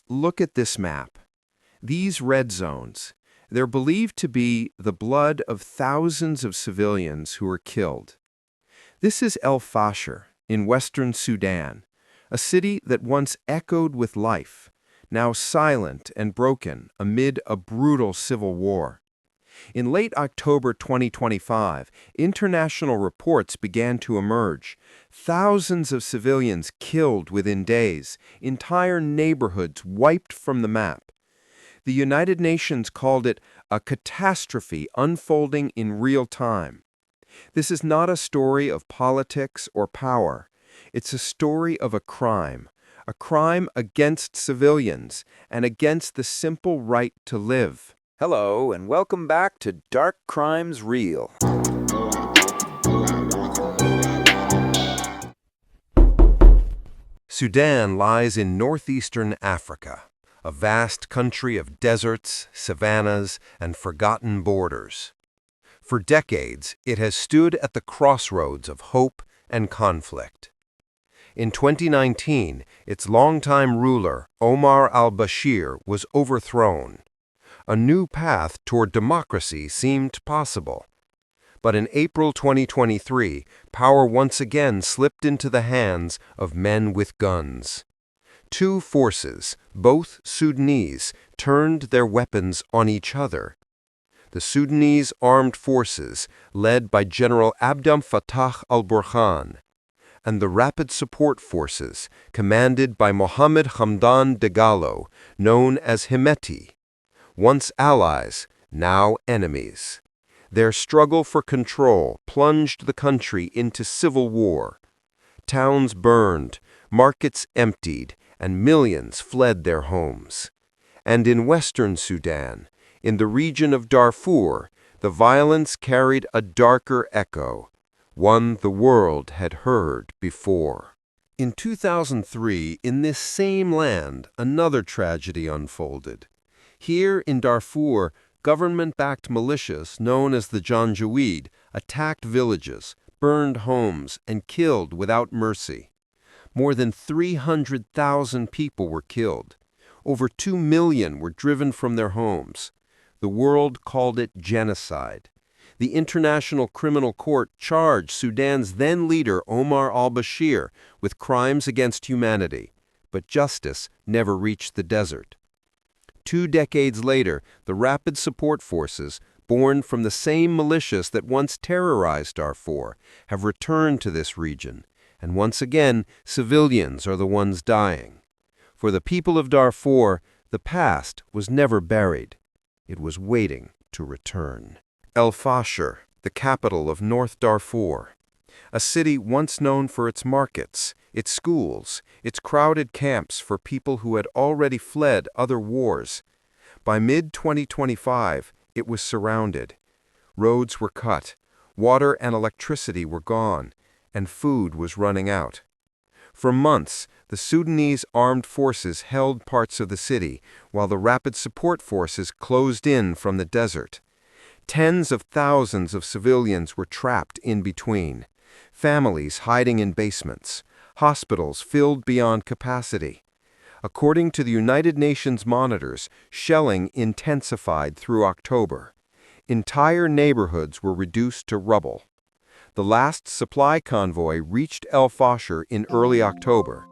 Look at this map. These red zones, they're believed to be the blood of thousands of civilians who were killed. This is El-Fasher in western Sudan, a city that once echoed with life, now silent and broken amid a brutal civil war. In late October 2025, international reports began to emerge. Thousands of civilians killed within days, entire neighborhoods wiped from the map. The United Nations called it a catastrophe unfolding in real time. This is not a story of politics or power. It's a story of a crime against civilians and against the simple right to live. Hello, and welcome back to Dark Crimes Real. Sudan lies in northeastern Africa, a vast country of deserts, savannas, and forgotten borders. For decades, it has stood at the crossroads of hope and conflict. In 2019, its longtime ruler, Omar al-Bashir, was overthrown. A new path toward democracy seemed possible. But in April 2023, power once again slipped into the hands of men with guns. Two forces, both Sudanese, turned their weapons on each other. The Sudanese armed forces, led by General Abdel Fattah al-Burhan, and the Rapid Support Forces, commanded by Mohammed Hamdan Dagalo, known as Hemeti, once allies, now enemies. Their struggle for control plunged the country into civil war. Towns burned, markets emptied, and millions fled their homes. And in western Sudan, in the region of Darfur, the violence carried a darker echo, one the world had heard before. In 2003, in this same land, another tragedy unfolded. Here in Darfur, government-backed militias known as the Janjaweed attacked villages, burned homes, and killed without mercy. More than 300,000 people were killed. Over 2 million were driven from their homes. The world called it genocide. The International Criminal Court charged Sudan's then-leader Omar al-Bashir with crimes against humanity, but justice never reached the desert. 2 decades later, the Rapid Support Forces, born from the same militias that once terrorized Darfur, have returned to this region, and once again, civilians are the ones dying. For the people of Darfur, the past was never buried. It was waiting to return. El-Fasher, the capital of North Darfur, a city once known for its markets, its schools, its crowded camps for people who had already fled other wars. By mid-2025, it was surrounded. Roads were cut, water and electricity were gone, and food was running out. For months, the Sudanese armed forces held parts of the city, while the Rapid Support Forces closed in from the desert. Tens of thousands of civilians were trapped in between, families hiding in basements, hospitals filled beyond capacity. According to the United Nations monitors, shelling intensified through October. Entire neighborhoods were reduced to rubble. The last supply convoy reached El-Fasher in early October.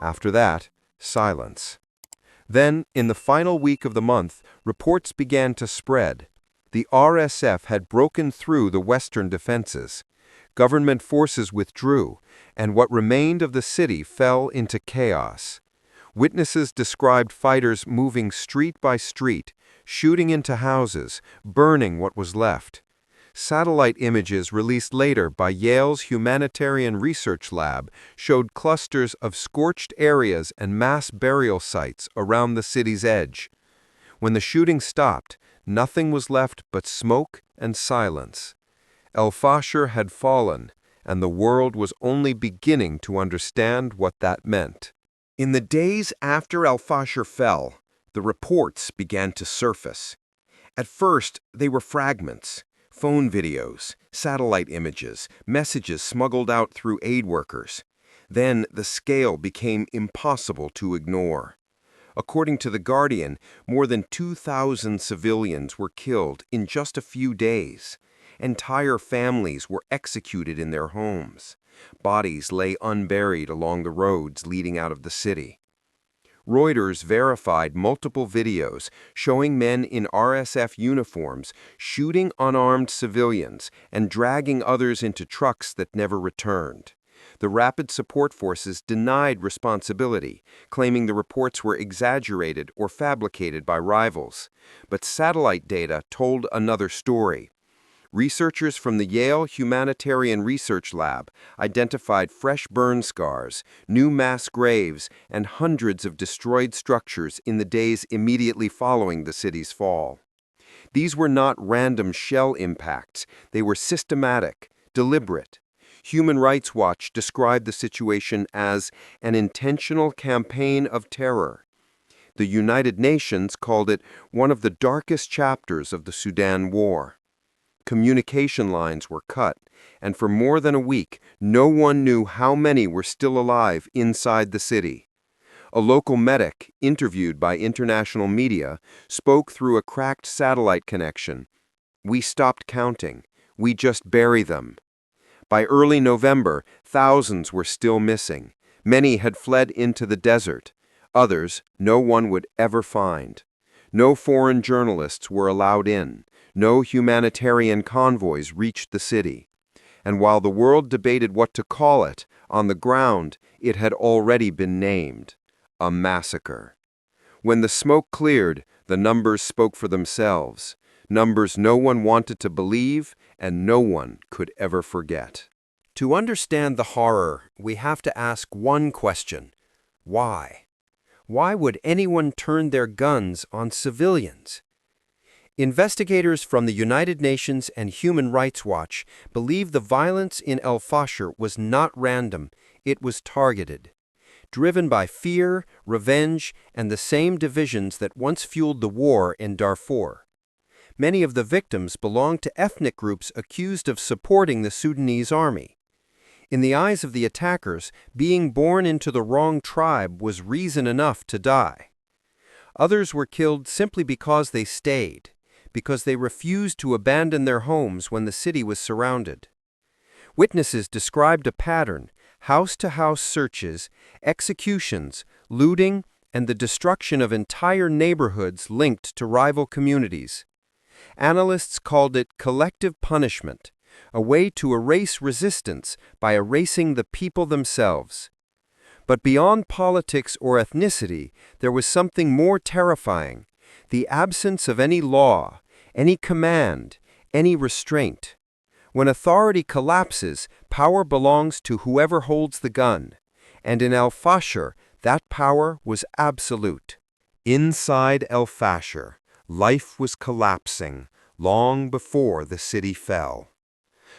After that, silence. Then, in the final week of the month, reports began to spread. The RSF had broken through the western defenses. Government forces withdrew, and what remained of the city fell into chaos. Witnesses described fighters moving street by street, shooting into houses, burning what was left. Satellite images released later by Yale's Humanitarian Research Lab showed clusters of scorched areas and mass burial sites around the city's edge. When the shooting stopped, nothing was left but smoke and silence. El-Fasher had fallen, and the world was only beginning to understand what that meant. In the days after El-Fasher fell, the reports began to surface. At first, they were fragments, phone videos, satellite images, messages smuggled out through aid workers. Then the scale became impossible to ignore. According to The Guardian, more than 2,000 civilians were killed in just a few days. Entire families were executed in their homes. Bodies lay unburied along the roads leading out of the city. Reuters verified multiple videos showing men in RSF uniforms shooting unarmed civilians and dragging others into trucks that never returned. The Rapid Support Forces denied responsibility, claiming the reports were exaggerated or fabricated by rivals. But satellite data told another story. Researchers from the Yale Humanitarian Research Lab identified fresh burn scars, new mass graves, and hundreds of destroyed structures in the days immediately following the city's fall. These were not random shell impacts. They were systematic, deliberate. Human Rights Watch described the situation as an intentional campaign of terror. The United Nations called it one of the darkest chapters of the Sudan war. Communication lines were cut, and for more than a week, no one knew how many were still alive inside the city. A local medic, interviewed by international media, spoke through a cracked satellite connection. "We stopped counting. We just bury them." By early November, thousands were still missing. Many had fled into the desert. Others, no one would ever find. No foreign journalists were allowed in. No humanitarian convoys reached the city. And while the world debated what to call it, on the ground, it had already been named: a massacre. When the smoke cleared, the numbers spoke for themselves. Numbers no one wanted to believe and no one could ever forget. To understand the horror, we have to ask one question: why? Why would anyone turn their guns on civilians? Investigators from the United Nations and Human Rights Watch believe the violence in El-Fasher was not random, it was targeted. Driven by fear, revenge, and the same divisions that once fueled the war in Darfur. Many of the victims belonged to ethnic groups accused of supporting the Sudanese army. In the eyes of the attackers, being born into the wrong tribe was reason enough to die. Others were killed simply because they stayed, because they refused to abandon their homes when the city was surrounded. Witnesses described a pattern: house-to-house searches, executions, looting, and the destruction of entire neighborhoods linked to rival communities. Analysts called it collective punishment, a way to erase resistance by erasing the people themselves. But beyond politics or ethnicity, there was something more terrifying: the absence of any law, any command, any restraint. When authority collapses, power belongs to whoever holds the gun, and in El-Fasher, that power was absolute. Inside El-Fasher, life was collapsing long before the city fell.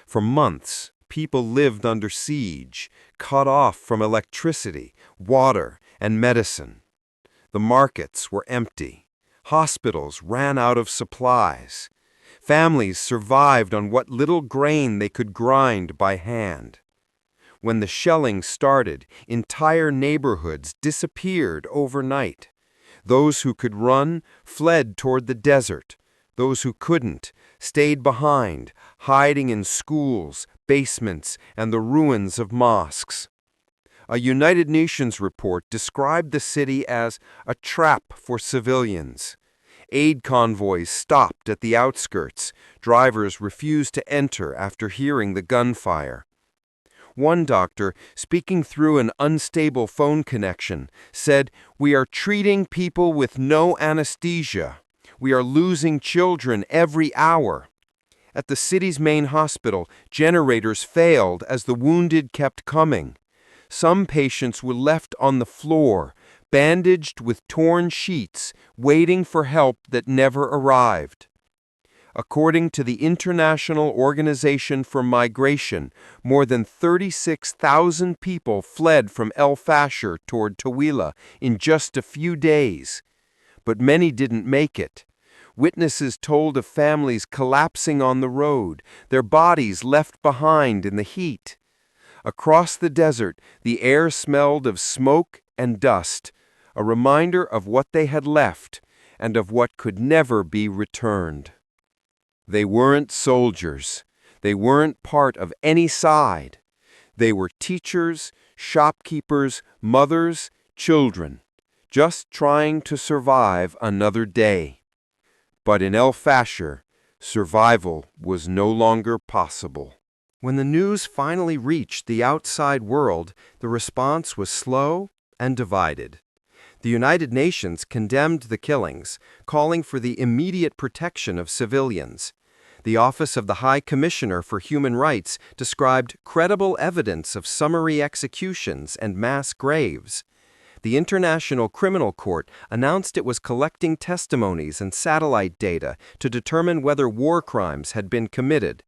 For months, people lived under siege, cut off from electricity, water, and medicine. The markets were empty. Hospitals ran out of supplies. Families survived on what little grain they could grind by hand. When the shelling started, entire neighborhoods disappeared overnight. Those who could run fled toward the desert. Those who couldn't stayed behind, hiding in schools, basements, and the ruins of mosques. A United Nations report described the city as a trap for civilians. Aid convoys stopped at the outskirts. Drivers refused to enter after hearing the gunfire. One doctor, speaking through an unstable phone connection, said, "We are treating people with no anesthesia. We are losing children every hour." At the city's main hospital, generators failed as the wounded kept coming. Some patients were left on the floor, bandaged with torn sheets, waiting for help that never arrived. According to the International Organization for Migration, more than 36,000 people fled from El-Fasher toward Tawila in just a few days. But many didn't make it. Witnesses told of families collapsing on the road, their bodies left behind in the heat. Across the desert, the air smelled of smoke and dust. a reminder of what they had left and of what could never be returned. They weren't soldiers. They weren't part of any side. They were teachers, shopkeepers, mothers, children, just trying to survive another day. But in El-Fasher, survival was no longer possible. When the news finally reached the outside world, the response was slow and divided. The United Nations condemned the killings, calling for the immediate protection of civilians. The Office of the High Commissioner for Human Rights described credible evidence of summary executions and mass graves. The International Criminal Court announced it was collecting testimonies and satellite data to determine whether war crimes had been committed.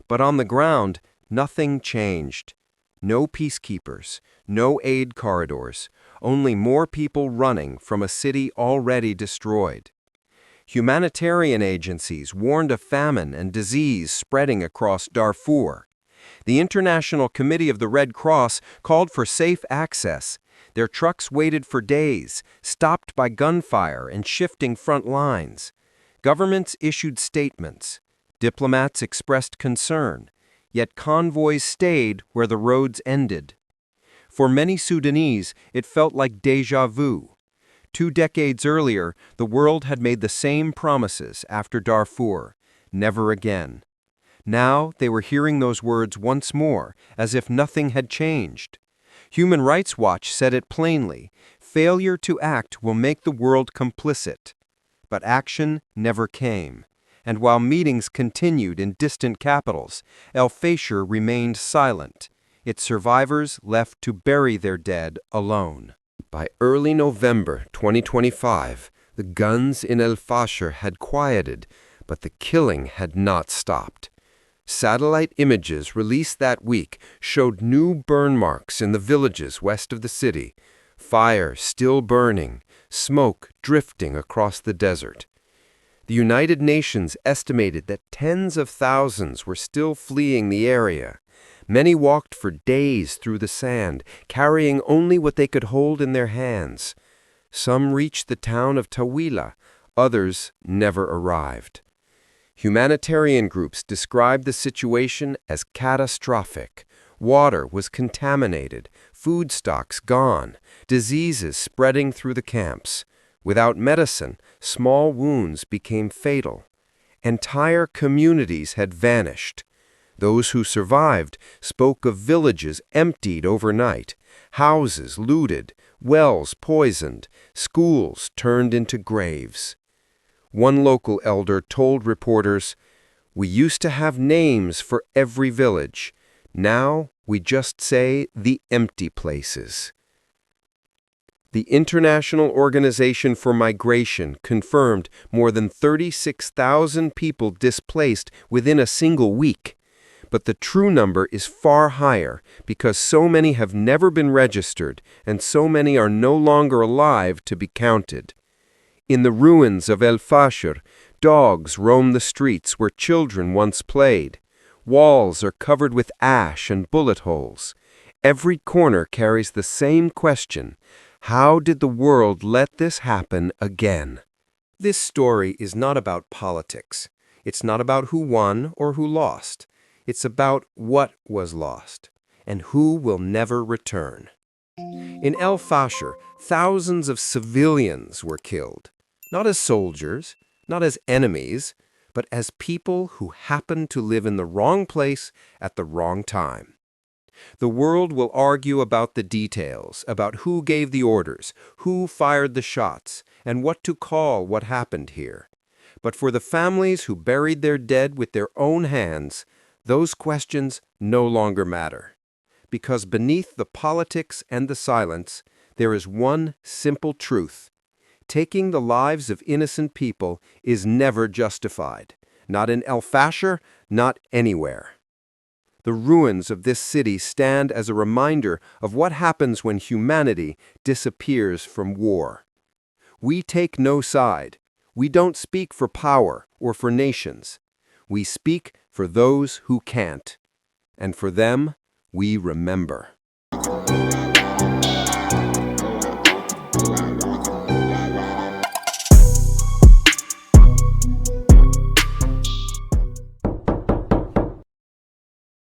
But on the ground, nothing changed. No peacekeepers, no aid corridors, only more people running from a city already destroyed. Humanitarian agencies warned of famine and disease spreading across Darfur. The International Committee of the Red Cross called for safe access. Their trucks waited for days, stopped by gunfire and shifting front lines. Governments issued statements. Diplomats expressed concern, yet convoys stayed where the roads ended. For many Sudanese, it felt like déjà vu. 2 decades earlier, the world had made the same promises after Darfur, never again. Now they were hearing those words once more, as if nothing had changed. Human Rights Watch said it plainly: failure to act will make the world complicit. But action never came. And while meetings continued in distant capitals, El-Fasher remained silent, its survivors left to bury their dead alone. By early November 2025, the guns in El-Fasher had quieted, but the killing had not stopped. Satellite images released that week showed new burn marks in the villages west of the city, fire still burning, smoke drifting across the desert. The United Nations estimated that tens of thousands were still fleeing the area. Many walked for days through the sand, carrying only what they could hold in their hands. Some reached the town of Tawila, others never arrived. Humanitarian groups described the situation as catastrophic. Water was contaminated, food stocks gone, diseases spreading through the camps. Without medicine, small wounds became fatal. Entire communities had vanished. Those who survived spoke of villages emptied overnight, houses looted, wells poisoned, schools turned into graves. One local elder told reporters, "We used to have names for every village. Now we just say the empty places." The International Organization for Migration confirmed more than 36,000 people displaced within a single week. But the true number is far higher because so many have never been registered and so many are no longer alive to be counted. In the ruins of El-Fasher, dogs roam the streets where children once played. Walls are covered with ash and bullet holes. Every corner carries the same question: how did the world let this happen again? This story is not about politics. It's not about who won or who lost. It's about what was lost and who will never return. In El-Fasher, thousands of civilians were killed, not as soldiers, not as enemies, but as people who happened to live in the wrong place at the wrong time. The world will argue about the details, about who gave the orders, who fired the shots, and what to call what happened here. But for the families who buried their dead with their own hands, those questions no longer matter. Because beneath the politics and the silence, there is one simple truth. Taking the lives of innocent people is never justified. Not in El-Fasher, not anywhere. The ruins of this city stand as a reminder of what happens when humanity disappears from war. We take no side. We don't speak for power or for nations. We speak for those who can't. And for them, we remember.